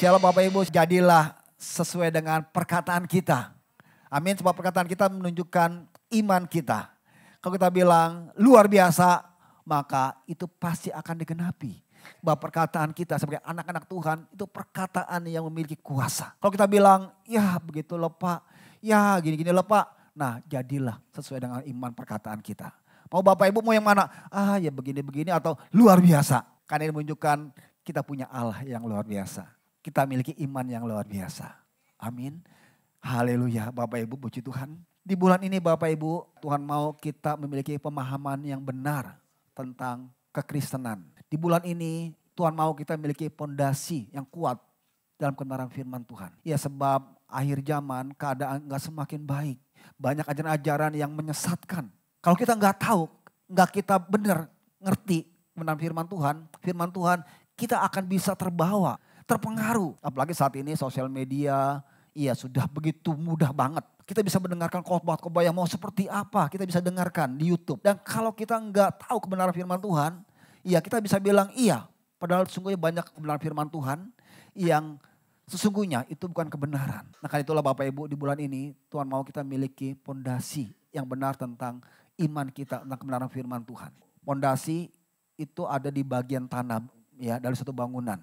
Siapa Bapak Ibu, jadilah sesuai dengan perkataan kita. Amin, sebab perkataan kita menunjukkan iman kita. Kalau kita bilang luar biasa, maka itu pasti akan digenapi. Bahwa perkataan kita sebagai anak-anak Tuhan itu perkataan yang memiliki kuasa. Kalau kita bilang ya begitu loh Pak, ya gini-gini loh Pak. Nah jadilah sesuai dengan iman perkataan kita. Mau Bapak Ibu mau yang mana? Ah ya begini-begini atau luar biasa. Karena ini menunjukkan kita punya Allah yang luar biasa. Kita miliki iman yang luar biasa. Amin. Haleluya Bapak Ibu, puji Tuhan. Di bulan ini Bapak Ibu, Tuhan mau kita memiliki pemahaman yang benar tentang kekristenan. Di bulan ini Tuhan mau kita memiliki fondasi yang kuat dalam kebenaran firman Tuhan. Ya sebab akhir zaman keadaan gak semakin baik. Banyak ajaran-ajaran yang menyesatkan. Kalau kita gak tahu, gak kita benar ngerti kebenaran firman Tuhan kita akan bisa terbawa, terpengaruh. Apalagi saat ini sosial media, iya sudah begitu mudah banget. Kita bisa mendengarkan khotbah-khotbah yang mau seperti apa, kita bisa dengarkan di YouTube. Dan kalau kita nggak tahu kebenaran firman Tuhan, iya kita bisa bilang iya. Padahal sesungguhnya banyak kebenaran firman Tuhan yang sesungguhnya itu bukan kebenaran. Nah karena itulah Bapak Ibu di bulan ini Tuhan mau kita miliki fondasi yang benar tentang iman kita, tentang kebenaran firman Tuhan. Fondasi itu ada di bagian tanah ya dari satu bangunan.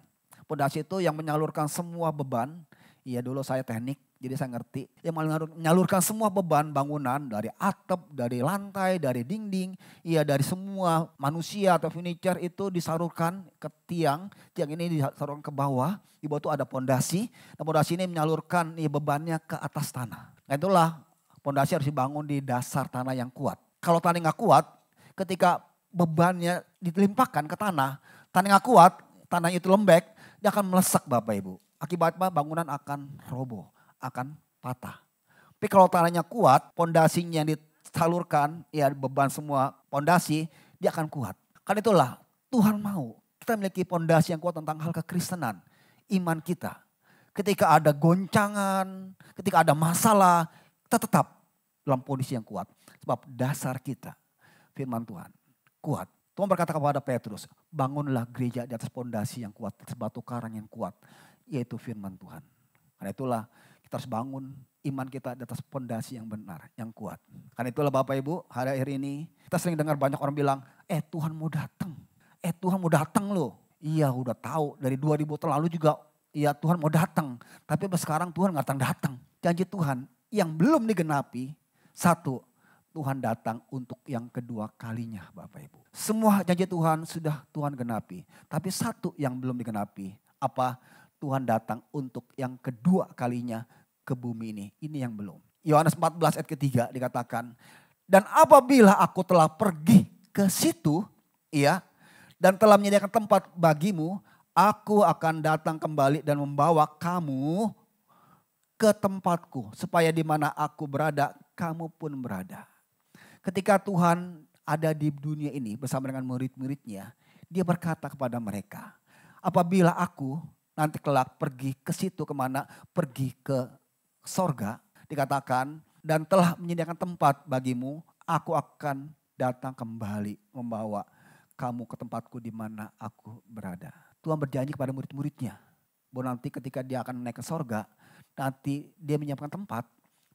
Fondasi itu yang menyalurkan semua beban. Iya dulu saya teknik, jadi saya ngerti. Yang menyalurkan semua beban bangunan dari atap, dari lantai, dari dinding. Iya dari semua manusia atau furniture itu disalurkan ke tiang. Tiang ini disalurkan ke bawah. Di bawah itu ada fondasi. Dan fondasi ini menyalurkan bebannya ke atas tanah. Nah itulah fondasi harus dibangun di dasar tanah yang kuat. Kalau tanah nggak kuat, ketika bebannya dilimpahkan ke tanah nggak kuat, tanahnya itu lembek, dia akan melesak Bapak Ibu. Akibatnya bangunan akan roboh, akan patah. Tapi kalau tanahnya kuat, pondasinya yang disalurkan, ya beban semua pondasi, dia akan kuat. Karena itulah Tuhan mau kita memiliki pondasi yang kuat tentang hal kekristenan, iman kita. Ketika ada goncangan, ketika ada masalah, kita tetap dalam kondisi yang kuat. Sebab dasar kita, firman Tuhan, kuat. Tuhan berkata kepada Petrus, bangunlah gereja di atas pondasi yang kuat, di atas batu karang yang kuat, yaitu firman Tuhan. Karena itulah kita harus bangun iman kita di atas pondasi yang benar, yang kuat. Karena itulah Bapak Ibu, hari-hari ini kita sering dengar banyak orang bilang, Tuhan mau datang. Tuhan mau datang loh. Iya udah tahu dari 2000 tahun lalu juga, iya Tuhan mau datang. Tapi sekarang Tuhan gak datang. Janji Tuhan yang belum digenapi, satu, Tuhan datang untuk yang kedua kalinya Bapak Ibu. Semua janji Tuhan sudah Tuhan genapi. Tapi satu yang belum digenapi. Apa? Tuhan datang untuk yang kedua kalinya ke bumi ini. Ini yang belum. Yohanes 14 ayat ketiga dikatakan. Dan apabila aku telah pergi ke situ. Iya. Dan telah menyediakan tempat bagimu. Aku akan datang kembali dan membawa kamu ke tempatku. Supaya di mana aku berada, kamu pun berada. Ketika Tuhan ada di dunia ini bersama dengan murid-muridnya, dia berkata kepada mereka, apabila aku nanti kelak pergi ke situ kemana, pergi ke sorga, dikatakan, dan telah menyediakan tempat bagimu, aku akan datang kembali membawa kamu ke tempatku di mana aku berada. Tuhan berjanji kepada murid-muridnya, bahwa nanti ketika dia akan naik ke sorga, nanti dia menyiapkan tempat,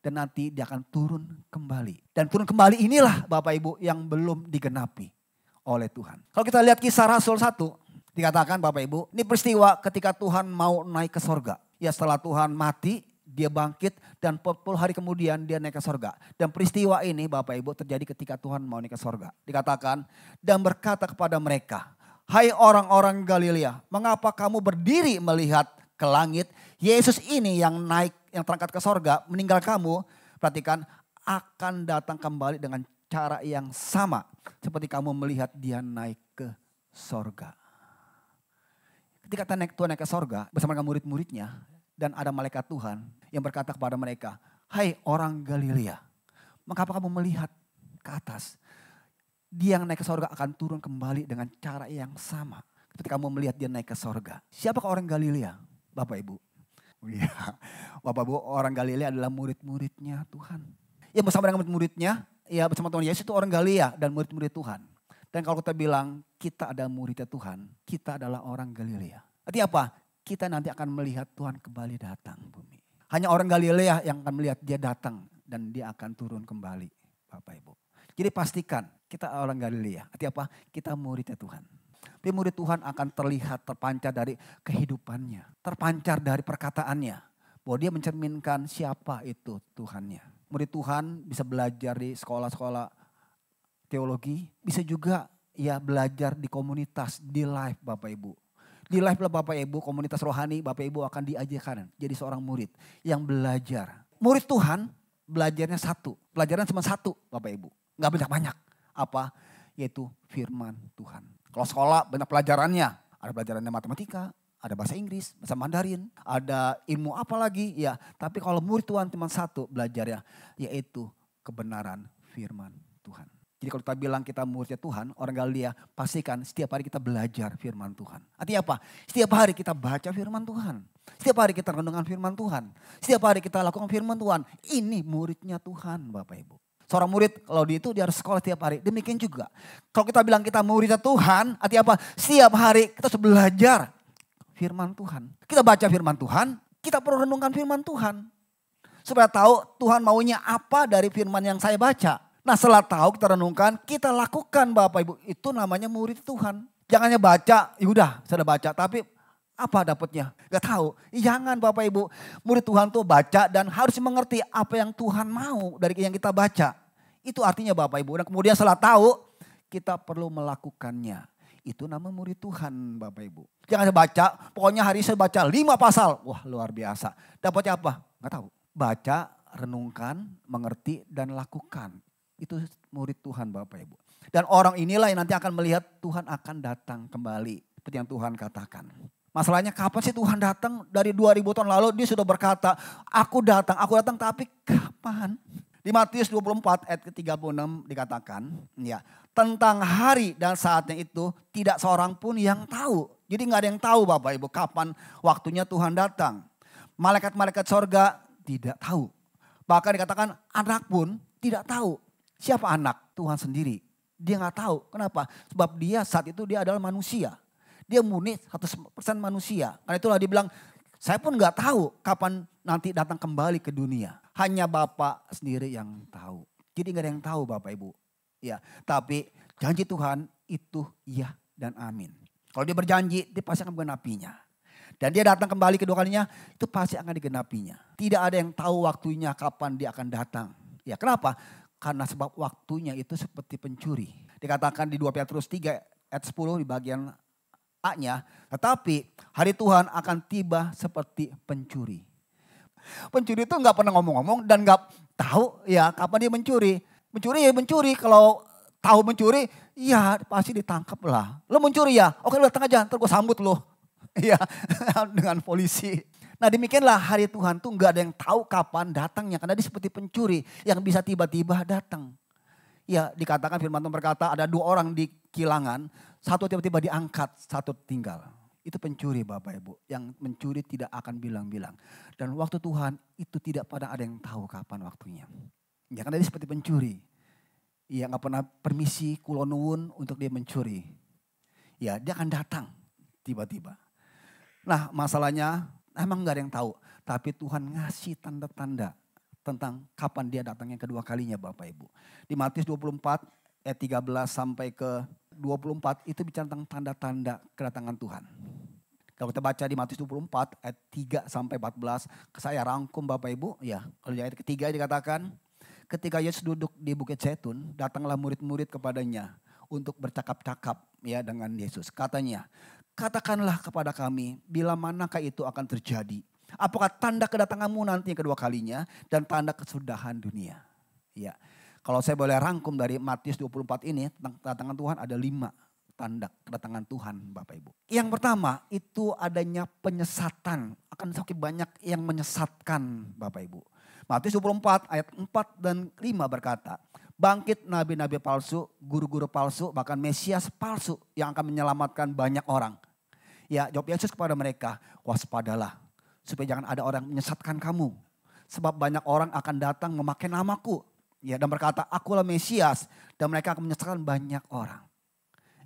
dan nanti dia akan turun kembali. Dan turun kembali inilah Bapak Ibu yang belum digenapi oleh Tuhan. Kalau kita lihat kisah Rasul 1, dikatakan Bapak Ibu, ini peristiwa ketika Tuhan mau naik ke sorga. Ya setelah Tuhan mati, dia bangkit dan 40 hari kemudian dia naik ke sorga. Dan peristiwa ini Bapak Ibu terjadi ketika Tuhan mau naik ke sorga. Dikatakan, dan berkata kepada mereka, hai orang-orang Galilea, mengapa kamu berdiri melihat ke langit? Yesus ini yang naik, yang terangkat ke sorga, meninggal kamu, perhatikan, akan datang kembali dengan cara yang sama. Seperti kamu melihat dia naik ke sorga. Ketika Tuhan naik ke sorga bersama dengan murid-muridnya, dan ada malaikat Tuhan yang berkata kepada mereka, hai orang Galilea, mengapa kamu melihat ke atas? Dia yang naik ke sorga akan turun kembali dengan cara yang sama. Ketika kamu melihat dia naik ke sorga. Siapakah orang Galilea? Bapak Ibu. Iya, Bapak Ibu, orang Galilea adalah murid-muridnya Tuhan. Ya bersama dengan murid-muridnya, ya bersama Tuhan Yesus itu orang Galilea dan murid-murid Tuhan. Dan kalau kita bilang kita ada muridnya Tuhan, kita adalah orang Galilea. Artinya apa? kita nanti akan melihat Tuhan kembali datang bumi. Hanya orang Galilea yang akan melihat dia datang dan dia akan turun kembali, Bapak Ibu. Jadi pastikan kita orang Galilea. Artinya apa? Kita muridnya Tuhan. Tapi murid Tuhan akan terlihat terpancar dari kehidupannya. Terpancar dari perkataannya. Bahwa dia mencerminkan siapa itu Tuhannya. Murid Tuhan bisa belajar di sekolah-sekolah teologi. Bisa juga ya belajar di komunitas, di live Bapak Ibu. Di live Bapak Ibu, komunitas rohani Bapak Ibu akan diajarkan jadi seorang murid yang belajar. Murid Tuhan belajarnya satu. Pelajaran cuma satu Bapak Ibu. Gak banyak-banyak. Apa? Yaitu firman Tuhan. Kalau sekolah banyak pelajarannya. Ada pelajarannya matematika, ada bahasa Inggris, bahasa Mandarin, ada ilmu apa lagi. Ya, tapi kalau murid Tuhan cuma satu belajarnya, yaitu kebenaran firman Tuhan. Jadi kalau kita bilang kita muridnya Tuhan, orang Galilea, pastikan setiap hari kita belajar firman Tuhan. Artinya apa? Setiap hari kita baca firman Tuhan. Setiap hari kita renungkan firman Tuhan. Setiap hari kita lakukan firman Tuhan. Ini muridnya Tuhan Bapak Ibu. Seorang murid kalau dia harus sekolah setiap hari. Demikian juga. Kalau kita bilang kita muridnya Tuhan, artinya apa? Setiap hari kita harus belajar firman Tuhan. Kita baca firman Tuhan, kita perlu renungkan firman Tuhan. Supaya tahu Tuhan maunya apa dari firman yang saya baca. Nah setelah tahu kita renungkan, kita lakukan Bapak Ibu. Itu namanya murid Tuhan. Jangan hanya baca, ya udah saya udah baca. Tapi apa dapatnya? Gak tahu. Jangan Bapak Ibu. Murid Tuhan tuh baca dan harus mengerti apa yang Tuhan mau dari yang kita baca. Itu artinya Bapak Ibu. Dan kemudian setelah tahu, kita perlu melakukannya. Itu nama murid Tuhan Bapak Ibu. Jangan baca, pokoknya hari ini saya baca 5 pasal. Wah luar biasa. Dapatnya apa? Gak tahu. Baca, renungkan, mengerti dan lakukan. Itu murid Tuhan Bapak Ibu. Dan orang inilah yang nanti akan melihat Tuhan akan datang kembali. Seperti yang Tuhan katakan. Masalahnya kapan sih Tuhan datang? Dari 2000 tahun lalu dia sudah berkata, aku datang tapi kapan? Di Matius 24 ayat ke-36 dikatakan, ya, tentang hari dan saatnya itu tidak seorang pun yang tahu. Jadi gak ada yang tahu Bapak Ibu kapan waktunya Tuhan datang. Malaikat-malaikat sorga tidak tahu. Bahkan dikatakan anak pun tidak tahu. Siapa anak? Tuhan sendiri. Dia gak tahu. Kenapa? Sebab dia saat itu dia adalah manusia. Dia murni 100% manusia. Karena itulah dia bilang, saya pun gak tahu kapan nanti datang kembali ke dunia. Hanya Bapak sendiri yang tahu. Jadi gak ada yang tahu Bapak Ibu. Ya, tapi janji Tuhan itu iya dan amin. Kalau dia berjanji, dia pasti akan menggenapinya. Dan dia datang kembali kedua kalinya, itu pasti akan digenapinya. Tidak ada yang tahu waktunya kapan dia akan datang. Ya, kenapa? Karena sebab waktunya itu seperti pencuri. Dikatakan di 2 Petrus 3 ayat 10 di bagian A-nya. Tetapi hari Tuhan akan tiba seperti pencuri. Pencuri itu gak pernah ngomong-ngomong dan gak tahu ya kapan dia mencuri. Mencuri ya mencuri. Kalau tahu mencuri ya pasti ditangkap lah. Lo mencuri ya? Oke lo datang aja ntar gue sambut lo. Ya dengan polisi. Nah demikianlah hari Tuhan tuh gak ada yang tahu kapan datangnya. Karena dia seperti pencuri yang bisa tiba-tiba datang. Ya dikatakan firman Tuhan berkata ada 2 orang di kilangan. Satu tiba-tiba diangkat, satu tinggal. Itu pencuri Bapak Ibu. Yang mencuri tidak akan bilang-bilang. Dan waktu Tuhan itu tidak pada ada yang tahu kapan waktunya. Ya karena dia seperti pencuri. Ya gak pernah permisi kulonwun untuk dia mencuri. Ya dia akan datang tiba-tiba. Nah masalahnya emang gak ada yang tahu. Tapi Tuhan ngasih tanda-tanda tentang kapan dia datang yang kedua kalinya Bapak Ibu. Di Matius 24 ayat 13 sampai ke 24 itu bicara tentang tanda-tanda kedatangan Tuhan. Kalau kita baca di Matius 24 ayat 3 sampai 14. Saya rangkum Bapak Ibu. Ya, kalau di ayat ketiga dikatakan. Ketika Yesus duduk di Bukit Zaitun, datanglah murid-murid kepadanya untuk bercakap-cakap ya dengan Yesus. Katanya, katakanlah kepada kami bila manakah itu akan terjadi. Apakah tanda kedatanganmu nanti yang kedua kalinya dan tanda kesudahan dunia. Ya, kalau saya boleh rangkum dari Matius 24 ini tentang kedatangan Tuhan ada 5 tanda kedatangan Tuhan Bapak Ibu. Yang pertama itu adanya penyesatan. Akan semakin banyak yang menyesatkan Bapak Ibu. Matius 24 ayat 4 dan 5 berkata, bangkit nabi-nabi palsu, guru-guru palsu, bahkan Mesias palsu yang akan menyelamatkan banyak orang. Ya jawab Yesus kepada mereka, waspadalah supaya jangan ada orang menyesatkan kamu. Sebab banyak orang akan datang memakai namaku. Ya dan berkata, akulah Mesias dan mereka akan menyesatkan banyak orang.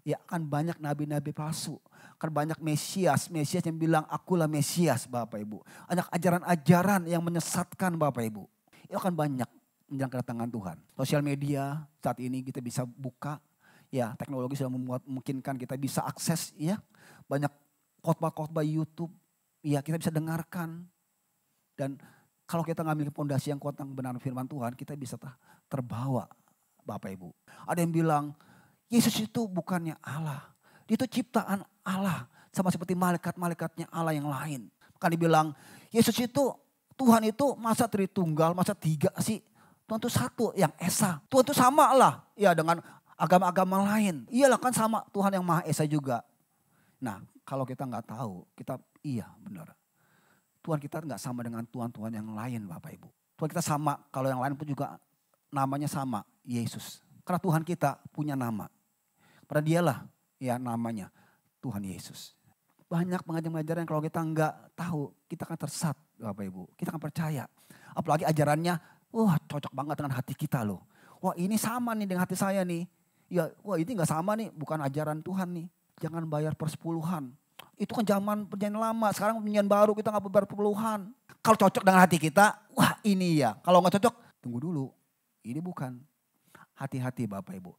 Ya akan banyak nabi-nabi palsu. Akan banyak Mesias yang bilang akulah Mesias Bapak Ibu. Banyak ajaran-ajaran yang menyesatkan Bapak Ibu. Itu akan banyak menjelang kedatangan Tuhan. Sosial media saat ini kita bisa buka. Ya teknologi sudah memungkinkan kita bisa akses ya. Banyak khotbah-khotbah YouTube. Ya kita bisa dengarkan. Dan kalau kita ngambil fondasi yang kuat tentang kebenaran firman Tuhan, kita bisa terbawa Bapak Ibu. Ada yang bilang, Yesus itu bukannya Allah. Dia itu ciptaan Allah. Sama seperti malaikat-malaikatnya Allah yang lain. Kan dibilang, Yesus itu, Tuhan itu masa Tritunggal, masa tiga sih. Tuhan itu satu yang Esa. Tuhan itu sama lah ya dengan agama-agama lain. Iyalah kan sama Tuhan yang Maha Esa juga. Nah kalau kita nggak tahu, kita iya benar. Tuhan kita nggak sama dengan Tuhan-Tuhan yang lain Bapak Ibu. Tuhan kita sama, kalau yang lain pun juga namanya sama, Yesus. Karena Tuhan kita punya nama. Pada dialah ya namanya Tuhan Yesus. Banyak pengajaran-pengajaran yang kalau kita nggak tahu, kita akan tersesat Bapak Ibu. Kita akan percaya. Apalagi ajarannya, wah cocok banget dengan hati kita loh. Wah ini sama nih dengan hati saya nih. Ya wah ini nggak sama nih, bukan ajaran Tuhan nih. Jangan bayar persepuluhan. Itu kan zaman perjanjian lama, sekarang perjanjian baru kita nggak bayar persepuluhan. Kalau cocok dengan hati kita, wah ini ya. Kalau nggak cocok, tunggu dulu. Ini bukan. Hati-hati Bapak Ibu.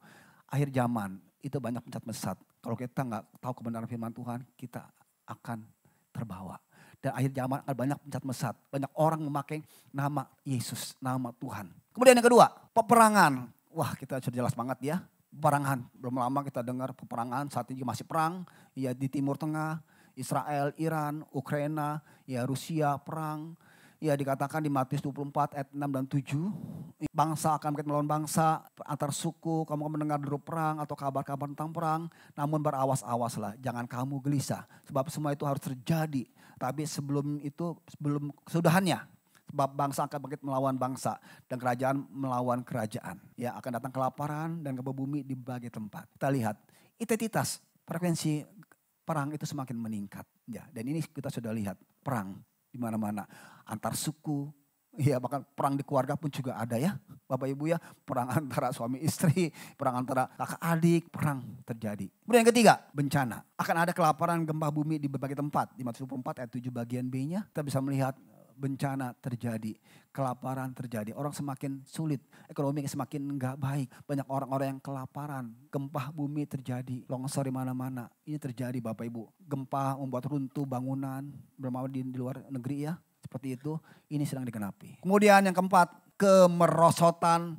Akhir zaman itu banyak pencet mesat. Kalau kita nggak tahu kebenaran firman Tuhan, kita akan terbawa. Dan akhir zaman akan banyak pencet mesat. Banyak orang memakai nama Yesus, nama Tuhan. Kemudian yang kedua, peperangan. Wah kita sudah jelas banget ya. Peperangan, belum lama kita dengar peperangan, saat ini masih perang. Ya di Timur Tengah, Israel, Iran, Ukraina, ya Rusia perang. Ya dikatakan di Matius 24 ayat 6 dan 7. Bangsa akan melawan bangsa, antar suku, kamu akan mendengar deru perang atau kabar-kabar tentang perang. Namun berawas-awaslah, jangan kamu gelisah. Sebab semua itu harus terjadi. Tapi sebelum kesudahannya. Sebab bangsa akan bangkit melawan bangsa dan kerajaan melawan kerajaan. Ya akan datang kelaparan dan gempa bumi di berbagai tempat. Kita lihat intensitas frekuensi perang itu semakin meningkat. Ya, dan ini kita sudah lihat perang di mana-mana antar suku. Ya bahkan perang di keluarga pun juga ada ya. Bapak Ibu ya, perang antara suami istri, perang antara kakak adik, perang terjadi. Kemudian yang ketiga, bencana. Akan ada kelaparan gempa bumi di berbagai tempat. Di Matius 24 ayat 7 bagian B-nya kita bisa melihat bencana terjadi, kelaparan terjadi, orang semakin sulit, ekonomi semakin enggak baik, banyak orang-orang yang kelaparan, gempa bumi terjadi, longsor di mana-mana, ini terjadi Bapak Ibu, gempa membuat runtuh bangunan, bermawar di luar negeri ya, seperti itu, ini sedang digenapi. Kemudian yang keempat, kemerosotan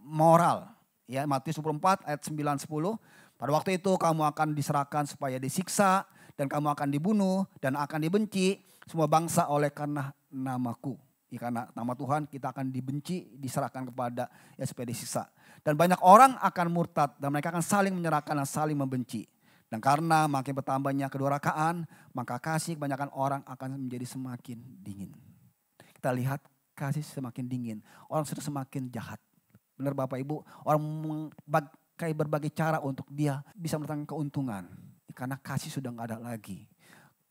moral, ya Matius 24 ayat 9-10, pada waktu itu kamu akan diserahkan supaya disiksa, dan kamu akan dibunuh dan akan dibenci semua bangsa oleh karena namaku. Ya, karena nama Tuhan kita akan dibenci, diserahkan kepada ya supaya disiksa. Dan banyak orang akan murtad dan mereka akan saling menyerahkan dan saling membenci. Dan karena makin bertambahnya kedurhakaan, maka kasih kebanyakan orang akan menjadi semakin dingin. Kita lihat kasih semakin dingin, orang sudah semakin jahat. Benar Bapak Ibu, orang memakai berbagai cara untuk dia bisa mendatangkan keuntungan. Karena kasih sudah nggak ada lagi.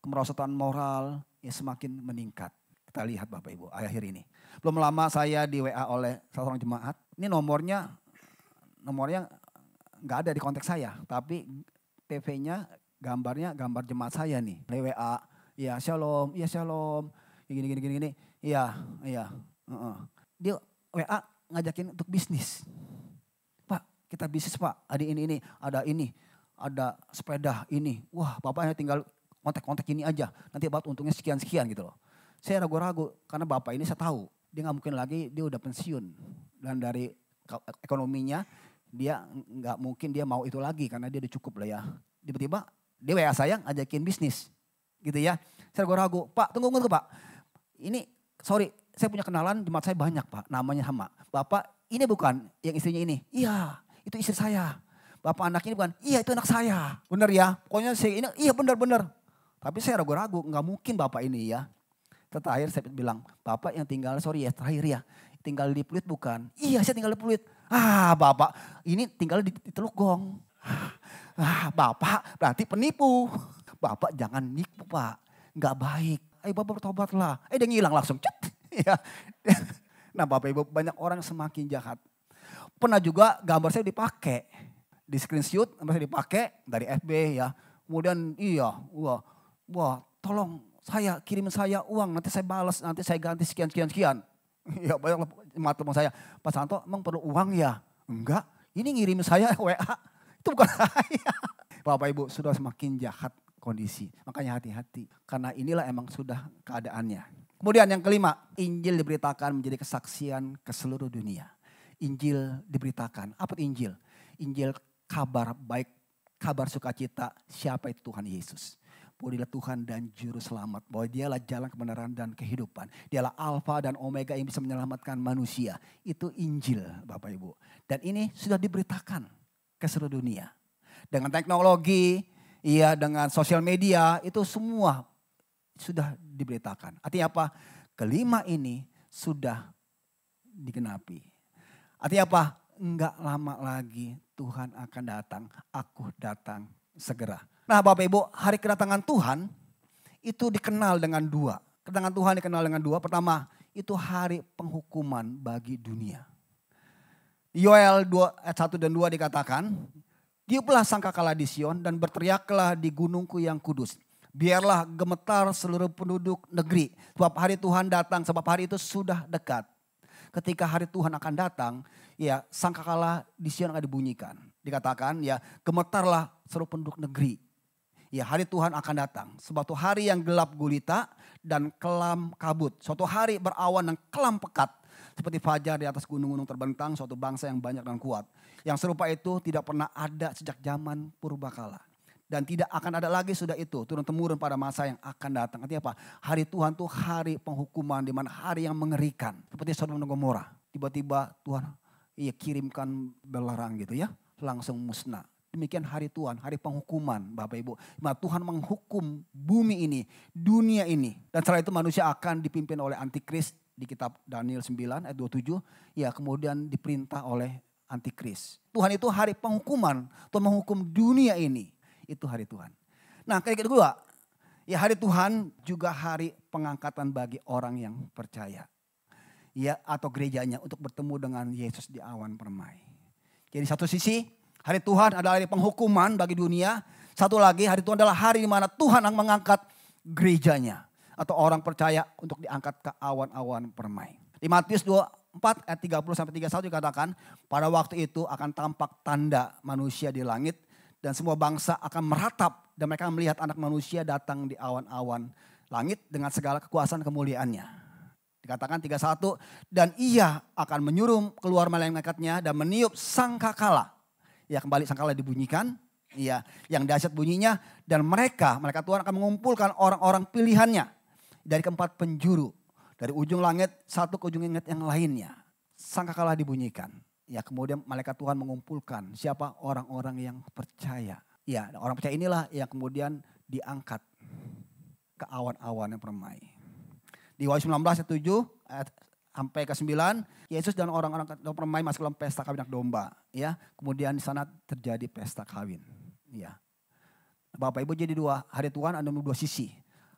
Kemerosotan moral ya semakin meningkat. Kita lihat Bapak Ibu akhir ini. Belum lama saya di WA oleh salah seorang jemaat. Ini nomornya nggak ada di kontak saya. Tapi TV-nya gambar jemaat saya nih. Di WA, ya shalom, iya shalom. Gini. Iya. Dia WA ngajakin untuk bisnis. Pak kita bisnis Pak, ada ini. Ada sepeda ini, wah bapaknya tinggal kontak ini aja, nanti bapak untungnya sekian gitu loh. Saya ragu-ragu karena bapak ini saya tahu, dia gak mungkin lagi, dia udah pensiun. Dan dari ekonominya dia gak mungkin dia mau itu lagi karena dia udah cukup lah ya. Tiba-tiba dia WA saya ngajakin bisnis gitu ya. Saya ragu-ragu, Pak tunggu Pak, ini sorry saya punya kenalan jemaat saya banyak Pak, namanya sama. Bapak ini bukan yang istrinya ini? Iya itu istri saya. Bapak anak ini bukan, iya itu anak saya. Benar ya, pokoknya saya ini, iya benar. Tapi saya ragu-ragu, nggak mungkin bapak ini ya. Terakhir saya bilang, bapak yang tinggal, sorry ya terakhir ya. Tinggal di Pluit bukan? Iya saya tinggal di Pluit. Bapak ini tinggal di Teluk Gong. Bapak berarti penipu. Bapak jangan nipu Pak, nggak baik. Ayo bapak bertobatlah. Dia ngilang langsung. Ya. Nah Bapak Ibu banyak orang semakin jahat. Pernah juga gambar saya dipakai. di screenshot, bisa dipakai dari FB ya. Kemudian wah tolong kirim saya uang, nanti saya balas, nanti saya ganti sekian. Ya banyak teman saya, Pak Santo emang perlu uang ya? Enggak, ini ngirim saya WA, itu bukan saya. Bapak Ibu sudah semakin jahat kondisi, makanya hati-hati. Karena inilah emang sudah keadaannya. Kemudian yang kelima, Injil diberitakan menjadi kesaksian ke seluruh dunia. Injil diberitakan, apa itu Injil? Injil kabar baik, kabar sukacita siapa itu Tuhan Yesus. Bahwa dialah Tuhan dan Juru Selamat. Bahwa dialah jalan kebenaran dan kehidupan. Dialah Alfa dan Omega yang bisa menyelamatkan manusia. Itu Injil Bapak Ibu. Dan ini sudah diberitakan ke seluruh dunia. Dengan teknologi, dengan sosial media, itu semua sudah diberitakan. Artinya apa? Kelima ini sudah digenapi. Artinya apa? Enggak lama lagi Tuhan akan datang. Aku datang segera. Nah Bapak Ibu, hari kedatangan Tuhan itu dikenal dengan dua. Kedatangan Tuhan dikenal dengan dua. Pertama, itu hari penghukuman bagi dunia. Yoel 2 ayat 1 dan 2 dikatakan, tiuplah sangkakala di Sion dan berteriaklah di gunungku yang kudus. Biarlah gemetar seluruh penduduk negeri. Sebab hari Tuhan datang, sebab hari itu sudah dekat. Ketika hari Tuhan akan datang, ya sangkakala di Sion akan dibunyikan. Dikatakan ya gemetarlah seluruh penduduk negeri. Ya hari Tuhan akan datang. Suatu hari yang gelap gulita dan kelam kabut. Suatu hari berawan dan kelam pekat. Seperti fajar di atas gunung-gunung terbentang suatu bangsa yang banyak dan kuat. Yang serupa itu tidak pernah ada sejak zaman purbakala. Dan tidak akan ada lagi sudah itu turun-temurun pada masa yang akan datang. Artinya apa? Hari Tuhan itu hari penghukuman di mana hari yang mengerikan. Seperti Sodom dan Gomora. Tiba-tiba Tuhan kirimkan belerang gitu ya. Langsung musnah. Demikian hari Tuhan, hari penghukuman Bapak Ibu. Nah, Tuhan menghukum bumi ini, dunia ini. Dan setelah itu manusia akan dipimpin oleh antikris di kitab Daniel 9 ayat 27. Ya kemudian diperintah oleh antikris. Tuhan itu hari penghukuman, Tuhan menghukum dunia ini. Itu hari Tuhan. Nah yang kedua, ya hari Tuhan juga hari pengangkatan bagi orang yang percaya. Ya atau gerejanya untuk bertemu dengan Yesus di awan permai. Jadi satu sisi hari Tuhan adalah hari penghukuman bagi dunia. Satu lagi hari Tuhan adalah hari di mana Tuhan akan mengangkat gerejanya. Atau orang percaya untuk diangkat ke awan-awan permai. Di Matius 24 ayat 30-31 dikatakan. Pada waktu itu akan tampak tanda manusia di langit. Dan semua bangsa akan meratap. Dan mereka melihat anak manusia datang di awan-awan langit dengan segala kekuasaan kemuliaannya. Dikatakan 31. Dan ia akan menyuruh keluar malaikatnya dan meniup sangkakala. Ya kembali sangkakala dibunyikan. Ya yang dahsyat bunyinya. Dan mereka Tuhan akan mengumpulkan orang-orang pilihannya. Dari keempat penjuru. Dari ujung langit satu ke ujung langit yang lainnya. Sangkakala dibunyikan. Ya kemudian malaikat Tuhan mengumpulkan siapa orang-orang yang percaya. Ya orang percaya inilah yang kemudian diangkat ke awan-awan yang permai. Di Wahyu 19 ayat 7 sampai ke 9. Yesus dan orang-orang permai masuk dalam pesta kawin anak domba. Ya kemudian di sana terjadi pesta kawin. Ya Bapak Ibu jadi dua hari Tuhan ada dua sisi.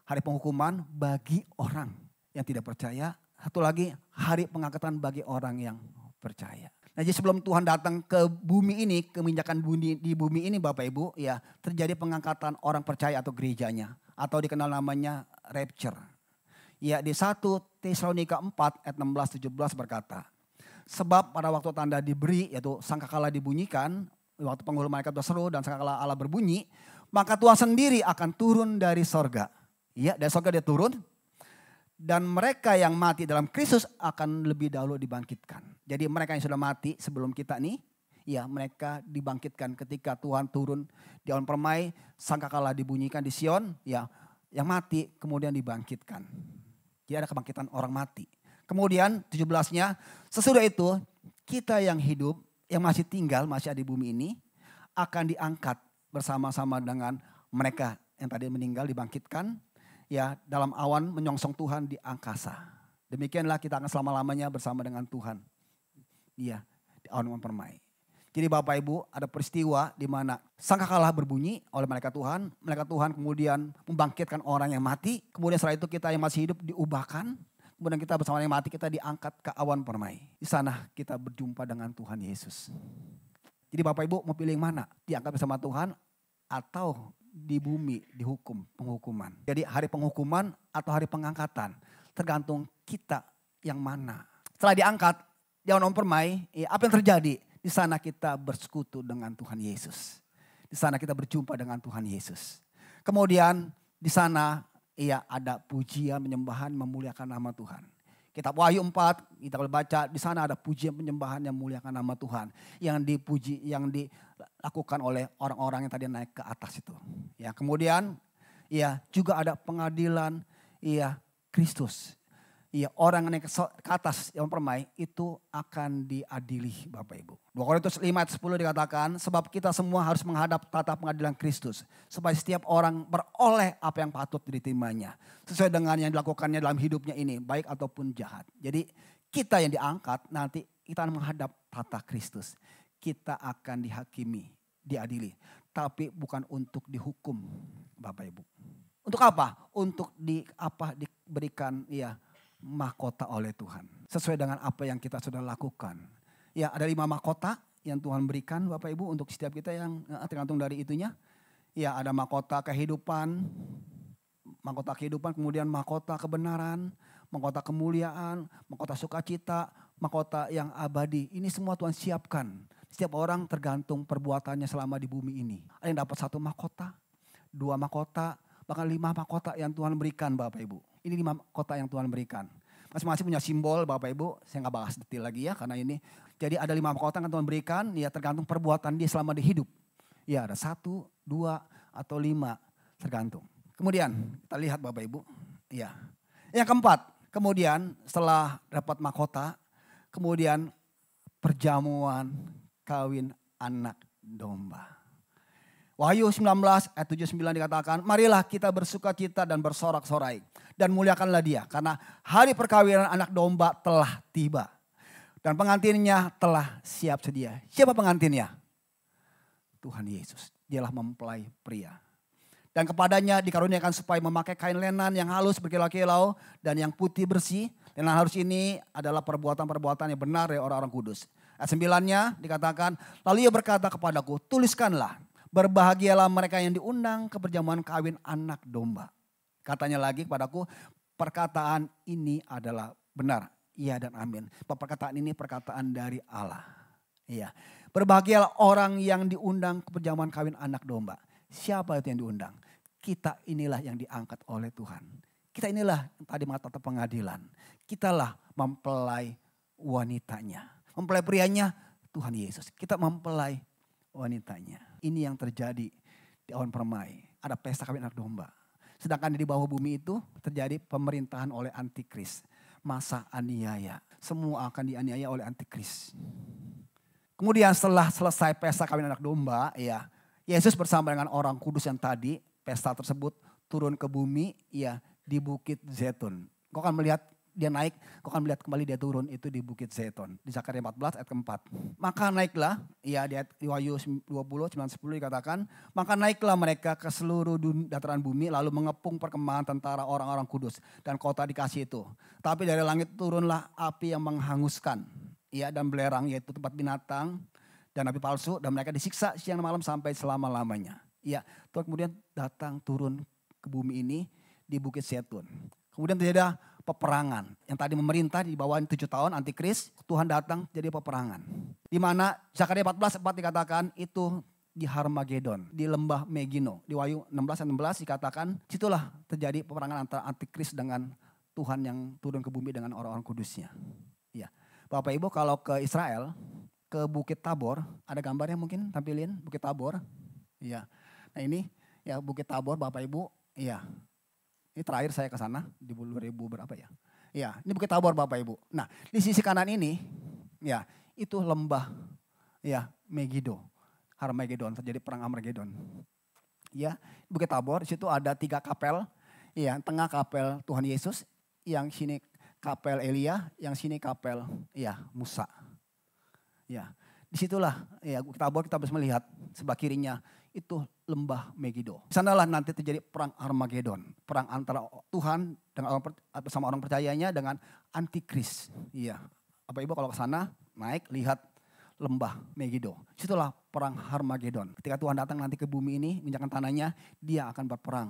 Hari penghukuman bagi orang yang tidak percaya. Satu lagi hari pengangkatan bagi orang yang percaya. Nah jadi sebelum Tuhan datang ke bumi ini, keminjakan di bumi ini Bapak Ibu, ya terjadi pengangkatan orang percaya atau gerejanya. Atau dikenal namanya rapture. Ya di 1 Tesalonika 4 ayat 16-17 berkata. Sebab pada waktu tanda diberi, yaitu sangkakala dibunyikan, waktu penghulu malaikat berseru dan sangkakala Allah berbunyi, maka Tuhan sendiri akan turun dari sorga. Ya dari sorga dia turun. Dan mereka yang mati dalam Kristus akan lebih dahulu dibangkitkan. Jadi mereka yang sudah mati sebelum kita nih, ya mereka dibangkitkan ketika Tuhan turun di awan permai, sangkakala dibunyikan di Sion, ya yang mati kemudian dibangkitkan. Jadi ada kebangkitan orang mati. Kemudian 17-nya, sesudah itu kita yang hidup, yang masih tinggal, masih ada di bumi ini, akan diangkat bersama-sama dengan mereka yang tadi meninggal dibangkitkan. Ya dalam awan menyongsong Tuhan di angkasa. Demikianlah kita akan selama-lamanya bersama dengan Tuhan. Iya di awan permai. Jadi Bapak Ibu ada peristiwa di mana sangkakala berbunyi oleh malaikat Tuhan. Malaikat Tuhan kemudian membangkitkan orang yang mati. Kemudian setelah itu kita yang masih hidup diubahkan. Kemudian kita bersama yang mati kita diangkat ke awan permai. Di sana kita berjumpa dengan Tuhan Yesus. Jadi Bapak Ibu mau pilih yang mana? Diangkat bersama Tuhan atau di bumi dihukum, penghukuman. Jadi hari penghukuman atau hari pengangkatan. Tergantung kita yang mana. Setelah diangkat, jangan permai, apa yang terjadi? Di sana kita bersekutu dengan Tuhan Yesus. Di sana kita berjumpa dengan Tuhan Yesus. Kemudian di sana ada pujian, penyembahan, memuliakan nama Tuhan. Kitab Wahyu 4, kita boleh baca, di sana ada pujian penyembahan yang memuliakan nama Tuhan. Yang dipuji, yang dilakukan oleh orang-orang yang tadi naik ke atas itu. Ya, kemudian juga ada pengadilan Kristus. Orang yang naik ke atas yang permai itu akan diadili Bapak Ibu. 2 Korintus 5 ayat 10 dikatakan, sebab kita semua harus menghadap tata pengadilan Kristus. Supaya setiap orang beroleh apa yang patut diterimanya. Sesuai dengan yang dilakukannya dalam hidupnya ini, baik ataupun jahat. Jadi kita yang diangkat nanti kita akan menghadap tata Kristus. Kita akan dihakimi, diadili. Tapi bukan untuk dihukum Bapak Ibu. Untuk apa? Untuk diberikan mahkota oleh Tuhan. Sesuai dengan apa yang kita sudah lakukan. Ya, ada 5 mahkota yang Tuhan berikan Bapak Ibu untuk setiap kita yang tergantung dari itunya. Ya, ada mahkota kehidupan, kemudian mahkota kebenaran, mahkota kemuliaan, mahkota sukacita, mahkota yang abadi. Ini semua Tuhan siapkan. Setiap orang tergantung perbuatannya selama di bumi ini. Ada yang dapat 1 mahkota, 2 mahkota, bahkan 5 mahkota yang Tuhan berikan Bapak Ibu. Ini 5 mahkota yang Tuhan berikan. Masing-masing punya simbol Bapak Ibu. Saya gak bahas detail lagi ya karena ini. Jadi ada 5 mahkota yang Tuhan berikan. Ya tergantung perbuatan dia selama di hidup. Ya ada 1, 2 atau 5 tergantung. Kemudian kita lihat Bapak Ibu. Ya. Yang keempat. Kemudian setelah dapat mahkota. Kemudian perjamuan kawin anak domba. Wahyu 19 ayat 79 dikatakan, marilah kita bersukacita dan bersorak-sorai. Dan muliakanlah dia karena hari perkawinan anak domba telah tiba. Dan pengantinnya telah siap sedia. Siapa pengantinnya? Tuhan Yesus. Dialah mempelai pria. Dan kepadanya dikaruniakan supaya memakai kain lenan yang halus berkilau-kilau dan yang putih bersih. Lenan halus ini adalah perbuatan-perbuatan yang benar dari orang-orang kudus. Ayat 9-nya dikatakan, lalu ia berkata kepadaku, tuliskanlah. Berbahagialah mereka yang diundang ke perjamuan kawin anak domba. Katanya lagi kepadaku, perkataan ini adalah benar. Iya dan amin. Perkataan ini perkataan dari Allah. Iya. Berbahagialah orang yang diundang ke perjamuan kawin anak domba. Siapa itu yang diundang? Kita inilah yang diangkat oleh Tuhan. Kita inilah yang tadi mengatakan pengadilan. Kitalah mempelai wanitanya. Mempelai prianya Tuhan Yesus. Kita mempelai wanitanya. Ini yang terjadi di awan permai. Ada pesta kawin anak domba. Sedangkan di bawah bumi itu terjadi pemerintahan oleh antikris. Masa aniaya. Semua akan dianiaya oleh antikris. Kemudian setelah selesai pesta kawin anak domba, ya Yesus bersama dengan orang kudus yang tadi, pesta tersebut turun ke bumi, ya di Bukit Zaitun. Kau akan melihat dia naik, kau akan melihat kembali dia turun itu di Bukit Zaitun. Di Zakaria 14 ayat keempat. Maka naiklah, ya di Wahyu 20, 9, 10 dikatakan. Maka naiklah mereka ke seluruh dataran bumi lalu mengepung perkemahan tentara orang-orang kudus. Dan kota dikasih itu. Tapi dari langit turunlah api yang menghanguskan. Ya, dan belerang yaitu tempat binatang dan api palsu. Dan mereka disiksa siang dan malam sampai selama-lamanya. Ya, Tuhan kemudian datang turun ke bumi ini di Bukit Zaitun. Kemudian terjadi peperangan. Yang tadi memerintah di bawah 7 tahun antikris. Tuhan datang jadi peperangan. Di mana Zakaria 14 dikatakan itu di Harmagedon. Di lembah Megino. Di Wahyu 16 dikatakan situlah terjadi peperangan antara antikris dengan Tuhan yang turun ke bumi dengan orang-orang kudusnya. Ya. Bapak Ibu kalau ke Israel, ke Bukit Tabor. Ada gambarnya mungkin tampilin Bukit Tabor. Ya. Nah ini ya Bukit Tabor Bapak Ibu. Iya. Ini terakhir saya ke sana di 2000 berapa ya. Ya, ini Bukit Tabor Bapak Ibu. Nah, di sisi kanan ini ya, itu lembah ya Megiddo. Harmagedon, terjadi perang Harmagedon. Ya, Bukit Tabor di situ ada 3 kapel. Ya, tengah kapel Tuhan Yesus, yang sini kapel Elia, yang sini kapel ya Musa. Ya, disitulah ya Bukit Tabor kita bisa melihat sebelah kirinya itu lembah Megiddo. Di sanalah nanti terjadi perang Armageddon. Perang antara Tuhan dengan bersama orang percayanya dengan antikris. Iya. Bapak Ibu kalau ke sana naik lihat lembah Megido. Situlah perang Harmagedon. Ketika Tuhan datang nanti ke bumi ini, menginjakkan tanahnya, dia akan berperang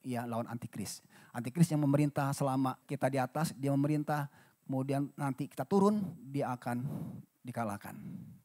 ya lawan antikris. Antikris yang memerintah selama kita di atas, dia memerintah, kemudian nanti kita turun, dia akan dikalahkan.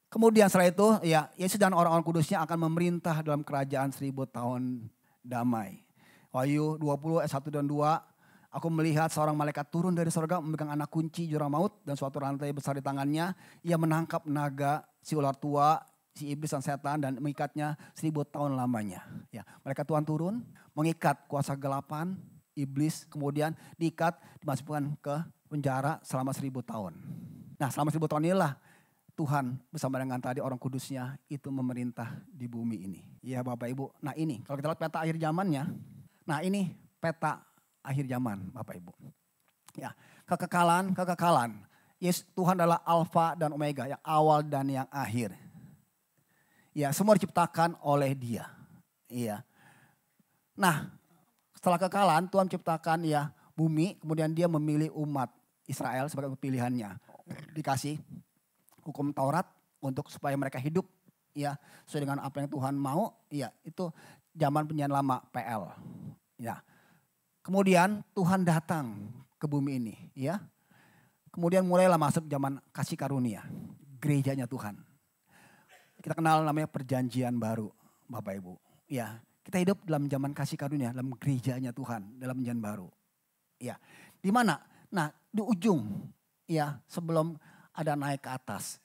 Kemudian setelah itu, ya Yesus dan orang-orang kudusnya akan memerintah dalam kerajaan 1000 tahun damai. Wahyu 20 ayat 1 dan 2. Aku melihat seorang malaikat turun dari surga memegang anak kunci jurang maut dan suatu rantai besar di tangannya. Ia menangkap naga, si ular tua, si iblis dan setan dan mengikatnya 1000 tahun lamanya. Ya, malaikat Tuhan turun, mengikat kuasa gelapan, iblis, kemudian diikat, dimasukkan ke penjara selama 1000 tahun. Nah, selama 1000 tahun inilah Tuhan bersama dengan tadi orang kudusnya itu memerintah di bumi ini. Ya Bapak Ibu, nah ini kalau kita lihat peta akhir zamannya, nah ini peta akhir zaman Bapak Ibu. Ya, kekekalan. Yes, Tuhan adalah Alfa dan Omega, yang awal dan yang akhir. Ya, semua diciptakan oleh Dia. Iya. Nah, setelah kekekalan Tuhan menciptakan ya bumi, kemudian Dia memilih umat Israel sebagai pilihannya. Dikasih hukum Taurat untuk supaya mereka hidup ya sesuai dengan apa yang Tuhan mau. Ya, itu zaman penjajah lama PL. Ya. Kemudian Tuhan datang ke bumi ini, ya. Kemudian mulailah masuk zaman kasih karunia, gerejanya Tuhan. Kita kenal namanya perjanjian baru, Bapak Ibu. Ya, kita hidup dalam zaman kasih karunia, dalam gerejanya Tuhan, dalam perjanjian baru. Ya, di mana? Nah, di ujung, ya, sebelum ada naik ke atas,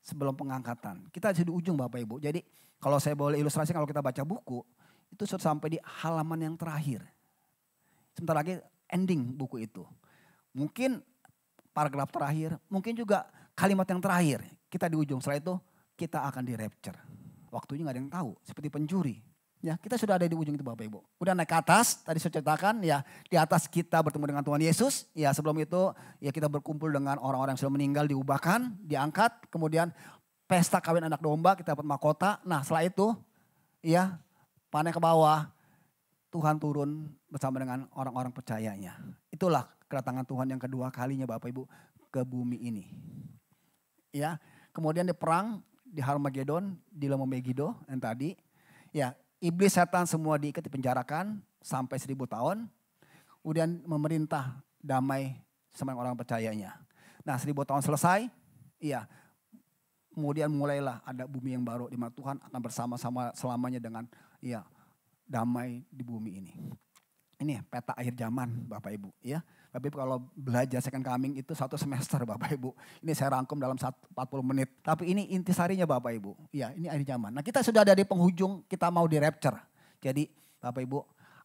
sebelum pengangkatan. Kita di ujung, Bapak Ibu. Jadi, kalau saya boleh ilustrasi, kalau kita baca buku, itu sudah sampai di halaman yang terakhir. Sebentar lagi ending buku itu. Mungkin paragraf terakhir, mungkin juga kalimat yang terakhir. Kita di ujung, setelah itu kita akan di rapture. Waktunya gak ada yang tahu, seperti pencuri. Ya, kita sudah ada di ujung itu Bapak Ibu. Udah naik ke atas, tadi saya ceritakan ya, di atas kita bertemu dengan Tuhan Yesus. Ya, sebelum itu ya kita berkumpul dengan orang-orang yang sudah meninggal, diubahkan, diangkat. Kemudian pesta kawin anak domba, kita dapat mahkota. Nah, setelah itu ya panen ke bawah, Tuhan turun bersama dengan orang-orang percayanya. Itulah kedatangan Tuhan yang kedua kalinya Bapak Ibu ke bumi ini. Ya, kemudian di perang di Harmagedon, di lembah Megido yang tadi. Ya, iblis setan semua diikat dipenjarakan sampai 1000 tahun. Kemudian memerintah damai sama orang percayanya. Nah, 1000 tahun selesai, ya. Kemudian mulailah ada bumi yang baru di mana Tuhan akan bersama-sama selamanya dengan ya damai di bumi ini. Ini peta akhir zaman Bapak Ibu ya. Bapak Ibu kalau belajar second coming itu 1 semester Bapak Ibu. Ini saya rangkum dalam 40 menit. Tapi ini intisarinya Bapak Ibu. Ya, ini akhir zaman. Nah, kita sudah ada di penghujung, kita mau di rapture. Jadi Bapak Ibu,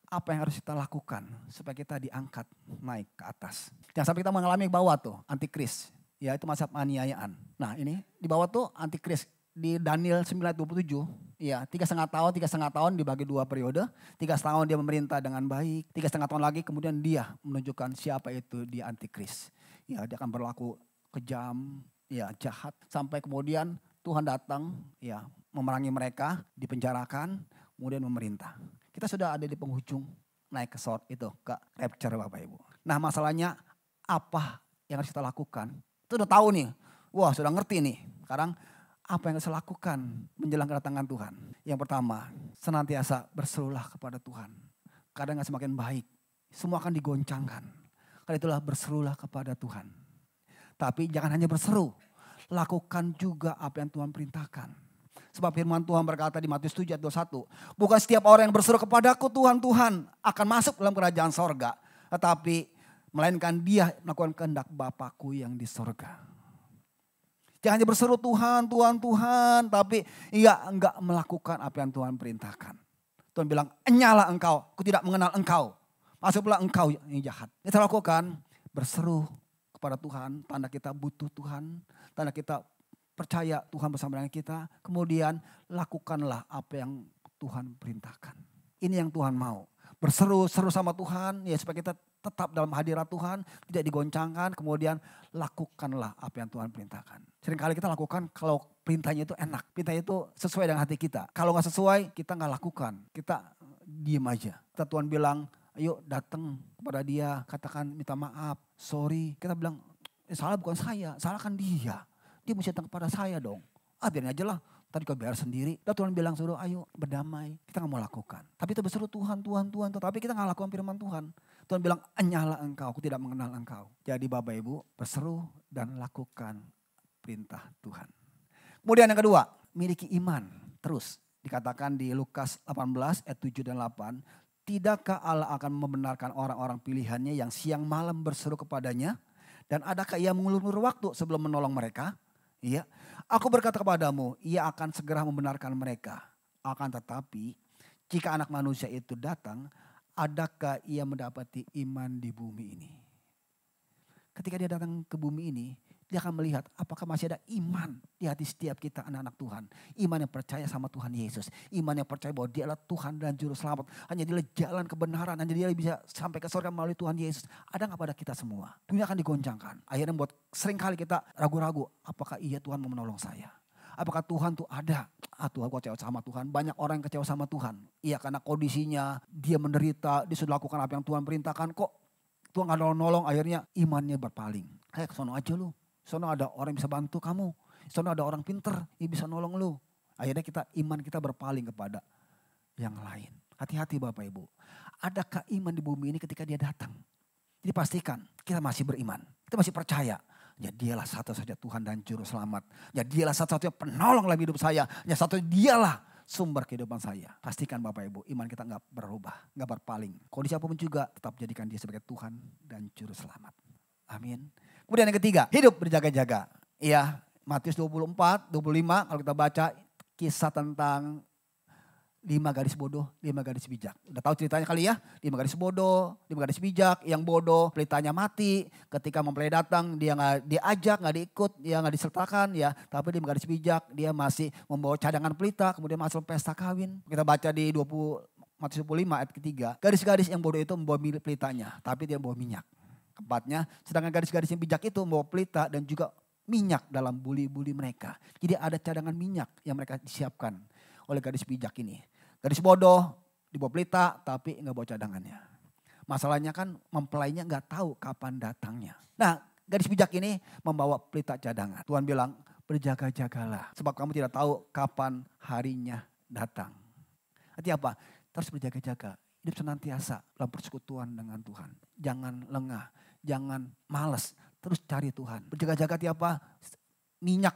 apa yang harus kita lakukan supaya kita diangkat naik ke atas. Jangan sampai kita mengalami bawah tuh antikris. Ya, itu masa penganiayaan. Nah, ini di bawah tuh antikris. Di Daniel 9:27, ya 3,5 tahun dibagi 2 periode. 3 tahun dia memerintah dengan baik. 3,5 tahun lagi kemudian dia menunjukkan siapa itu dia antikris. Ya, dia akan berlaku kejam, ya jahat. Sampai kemudian Tuhan datang, ya memerangi mereka, dipenjarakan, kemudian memerintah. Kita sudah ada di penghujung naik ke itu ke rapture Bapak Ibu. Nah, masalahnya apa yang harus kita lakukan? Itu udah tahu nih, wah sudah ngerti nih. Sekarang apa yang harus lakukan menjelang kedatangan Tuhan? Yang pertama, senantiasa berserulah kepada Tuhan. Kadang semakin baik, semua akan digoncangkan. Karena itulah berserulah kepada Tuhan. Tapi jangan hanya berseru, lakukan juga apa yang Tuhan perintahkan. Sebab firman Tuhan berkata di Matius 7 ayat 21, bukan setiap orang yang berseru kepadaku Tuhan, Tuhan akan masuk dalam kerajaan sorga. Tetapi melainkan dia melakukan kehendak Bapakku yang di sorga. Jangan hanya berseru Tuhan, Tuhan, Tuhan. Tapi enggak melakukan apa yang Tuhan perintahkan. Tuhan bilang, enyalah engkau, aku tidak mengenal engkau. Masuklah engkau yang jahat. Kita lakukan berseru kepada Tuhan. Tanda kita butuh Tuhan. Tanda kita percaya Tuhan bersama dengan kita. Kemudian lakukanlah apa yang Tuhan perintahkan. Ini yang Tuhan mau. Berseru-seru sama Tuhan ya supaya kita tetap dalam hadirat Tuhan, tidak digoncangkan, kemudian lakukanlah apa yang Tuhan perintahkan. Seringkali kita lakukan kalau perintahnya itu enak, perintahnya itu sesuai dengan hati kita. Kalau gak sesuai, kita gak lakukan, kita diem aja. Kita Tuhan bilang, ayo datang kepada dia, katakan minta maaf, sorry. Kita bilang, salah bukan saya, salah kan dia. dia mesti datang kepada saya dong. Biarin aja lah. Tadi kau biar sendiri. Dan Tuhan bilang suruh ayo berdamai. Kita gak mau lakukan. Tapi kita berseru Tuhan. Tapi kita gak lakukan firman Tuhan. Tuhan bilang enyahlah engkau. Aku tidak mengenal engkau. Jadi Bapak Ibu berseru dan lakukan perintah Tuhan. Kemudian yang kedua. Miliki iman. Terus dikatakan di Lukas 18 ayat 7 dan 8. Tidakkah Allah akan membenarkan orang-orang pilihannya yang siang malam berseru kepadanya. Dan adakah ia mengulur waktu sebelum menolong mereka? Iya, aku berkata kepadamu, ia akan segera membenarkan mereka. Akan tetapi, jika anak manusia itu datang, adakah ia mendapati iman di bumi ini? Ketika dia datang ke bumi ini, dia akan melihat apakah masih ada iman di hati setiap kita anak-anak Tuhan. Iman yang percaya sama Tuhan Yesus. Iman yang percaya bahwa dia adalah Tuhan dan Juru Selamat. Hanya dia jalan kebenaran, hanya dia bisa sampai ke surga melalui Tuhan Yesus. Ada gak pada kita semua? Dunia akan digoncangkan. Akhirnya buat sering kali kita ragu-ragu. Apakah iya Tuhan mau menolong saya? Apakah Tuhan tuh ada? Tuhan kok kecewa sama Tuhan. Banyak orang yang kecewa sama Tuhan. Iya karena kondisinya dia menderita. Dia sudah lakukan apa yang Tuhan perintahkan. Kok Tuhan gak nolong, akhirnya imannya berpaling. Kayak kesono aja lu. Sono ada orang yang bisa bantu kamu. Sono ada orang pinter yang bisa nolong lu. Akhirnya iman kita berpaling kepada yang lain. Hati-hati Bapak Ibu. Adakah iman di bumi ini ketika dia datang? Jadi pastikan kita masih beriman. Kita masih percaya. Ya dialah satu-satunya Tuhan dan Juru Selamat. Ya dialah satu-satunya penolong dalam hidup saya. Ya satu dialah sumber kehidupan saya. Pastikan Bapak Ibu iman kita gak berubah. Gak berpaling. Kondisi apapun juga tetap jadikan dia sebagai Tuhan dan Juru Selamat. Amin. Kemudian yang ketiga, hidup berjaga-jaga. Iya, Matius 24, 25 kalau kita baca kisah tentang 5 gadis bodoh, 5 gadis bijak. Udah tahu ceritanya kali ya? 5 gadis bodoh, 5 gadis bijak. Yang bodoh pelitanya mati. Ketika mempelai datang dia gak diajak, gak diikut, dia gak disertakan ya. Tapi 5 gadis bijak dia masih membawa cadangan pelita. Kemudian masuk pesta kawin. Kita baca di Matius 25 ayat ketiga. Gadis-gadis yang bodoh itu membawa pelitanya. Tapi dia membawa minyak. Keempatnya, sedangkan gadis-gadis yang bijak itu membawa pelita dan juga minyak dalam buli-buli mereka. Jadi ada cadangan minyak yang mereka disiapkan oleh gadis bijak ini. Gadis bodoh dibawa pelita tapi nggak bawa cadangannya. Masalahnya kan mempelainya nggak tahu kapan datangnya. Nah gadis bijak ini membawa pelita cadangan. Tuhan bilang berjaga-jagalah sebab kamu tidak tahu kapan harinya datang. Artinya apa? Terus berjaga-jaga. Hidup senantiasa dalam persekutuan dengan Tuhan. Jangan lengah, jangan malas. Terus cari Tuhan. Berjaga-jaga apa? Minyak,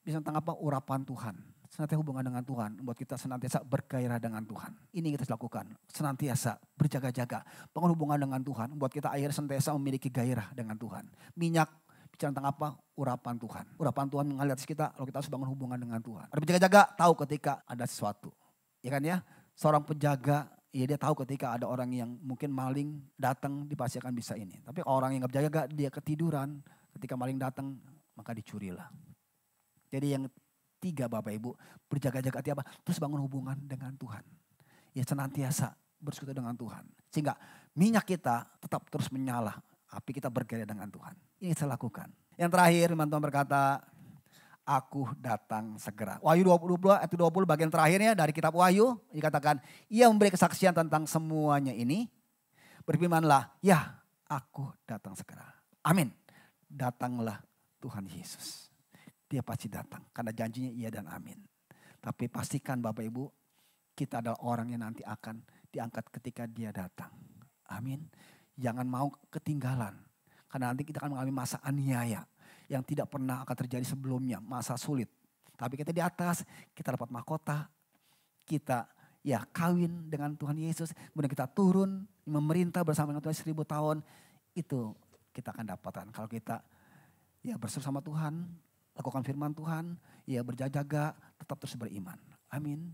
bisa tentang apa? Urapan Tuhan. Senantiasa hubungan dengan Tuhan. Membuat kita senantiasa bergairah dengan Tuhan. Ini yang kita lakukan. Senantiasa berjaga-jaga. Bangun hubungan dengan Tuhan. Membuat kita akhirnya senantiasa memiliki gairah dengan Tuhan. Minyak, bicara tentang apa? Urapan Tuhan. Urapan Tuhan mengalir atas kita kalau kita harus bangun hubungan dengan Tuhan. Ada berjaga-jaga, tahu ketika ada sesuatu. Ya kan ya? Seorang penjaga, ya dia tahu ketika ada orang yang mungkin maling datang dia akan bisa ini. Tapi orang yang gak berjaga dia ketiduran. Ketika maling datang maka dicurilah. Jadi yang 3 Bapak Ibu berjaga-jaga apa? Terus bangun hubungan dengan Tuhan. Ya senantiasa bersekutu dengan Tuhan. Sehingga minyak kita tetap terus menyala. Api kita bergairah dengan Tuhan. Ini saya lakukan. Yang terakhir firman Tuhan berkata, aku datang segera. Wahyu 20 ayat 20 bagian terakhirnya dari kitab Wahyu. Dikatakan, ia memberi kesaksian tentang semuanya ini. Berfirmanlah, ya aku datang segera. Amin. Datanglah Tuhan Yesus. Dia pasti datang. Karena janjinya iya dan amin. Tapi pastikan Bapak Ibu, kita adalah orang yang nanti akan diangkat ketika dia datang. Amin. Jangan mau ketinggalan. Karena nanti kita akan mengalami masa aniaya. Yang tidak pernah akan terjadi sebelumnya, masa sulit. Tapi kita di atas, kita dapat mahkota, kita ya kawin dengan Tuhan Yesus, kemudian kita turun, memerintah bersama dengan Tuhan 1000 tahun, itu kita akan dapatkan. Kalau kita ya bersama sama Tuhan, lakukan firman Tuhan, ya berjaga-jaga, tetap terus beriman. Amin.